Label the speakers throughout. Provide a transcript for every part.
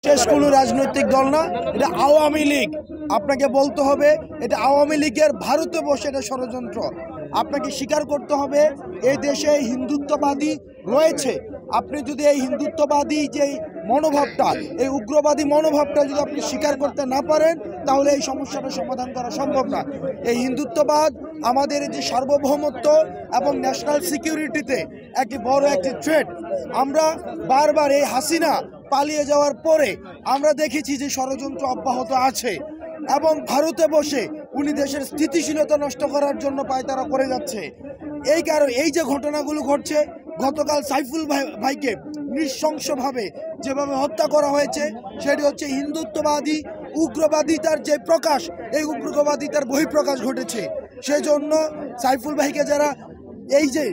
Speaker 1: শেষ কোনো রাজনৈতিক দল না, এটা আওয়ামী লীগ। আপনাকে বলতে হবে এটা আওয়ামী লীগের ভারতে বসে এটা ষড়যন্ত্র। আপনাকে স্বীকার করতে হবে এই দেশে হিন্দুত্ববাদী রয়েছে। আপনি যদি এই হিন্দুত্ববাদী যে মনোভাবটা, এই উগ্রবাদী মনোভাবটা যদি আপনি স্বীকার করতে না পারেন, তাহলে এই সমস্যাটা সমাধান করা সম্ভব না। এই হিন্দুত্ববাদ আমাদের যে সার্বভৌমত্ব এবং ন্যাশনাল সিকিউরিটিতে একটি বড় একটি থ্রেট। আমরা বারবার এই হাসিনা পালিয়ে যাওয়ার পরে আমরা দেখেছি যে ষড়যন্ত্র অব্যাহত আছে এবং ভারতে বসে উনি দেশের স্থিতিশীলতা নষ্ট করার জন্য পায়তারা করে যাচ্ছে। এই কারণে এই যে ঘটনাগুলো ঘটছে, গতকাল সাইফুল ভাইকে নৃশংসভাবে যেভাবে হত্যা করা হয়েছে, সেটি হচ্ছে হিন্দুত্ববাদী উগ্রবাদিতার যে প্রকাশ, এই উগ্রবাদিতার বহিঃপ্রকাশ ঘটেছে। সেজন্য সাইফুল ভাইকে যারা এই যে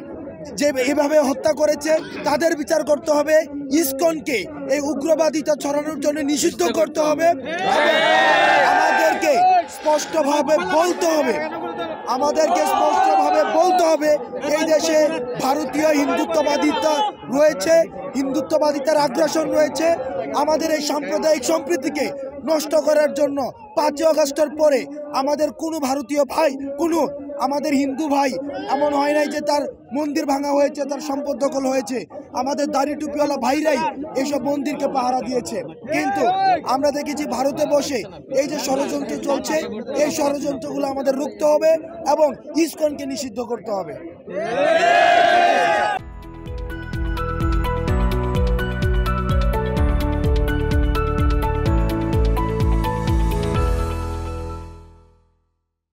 Speaker 1: এভাবে হত্যা করেছে তাদের বিচার করতে হবে। ইসকনকে এই উগ্রবাদিতা ছড়ানোর জন্য নিষিদ্ধ করতে হবে। আমাদেরকে স্পষ্টভাবে বলতে হবে এই দেশে ভারতীয় হিন্দুত্ববাদিতা রয়েছে, হিন্দুত্ববাদিতার আগ্রাসন রয়েছে। আমাদের এই সাম্প্রদায়িক সম্প্রীতিকে নষ্ট করার জন্য 5 আগস্টের পরে আমাদের কোনো ভারতীয় ভাই, কোনো আমাদের হিন্দু ভাই এমন হয় নাই যে তার মন্দির ভাঙা হয়েছে, তার সম্পদ দখল হয়েছে। আমাদের দাড়ি টুপিওয়ালা ভাইরাই এইসব মন্দিরকে পাহারা দিয়েছে। কিন্তু আমরা দেখেছি ভারতে বসে এই যে ষড়যন্ত্র চলছে, এই ষড়যন্ত্রগুলো আমাদের রুখতে হবে এবং ইসকনকে নিষিদ্ধ করতে হবে।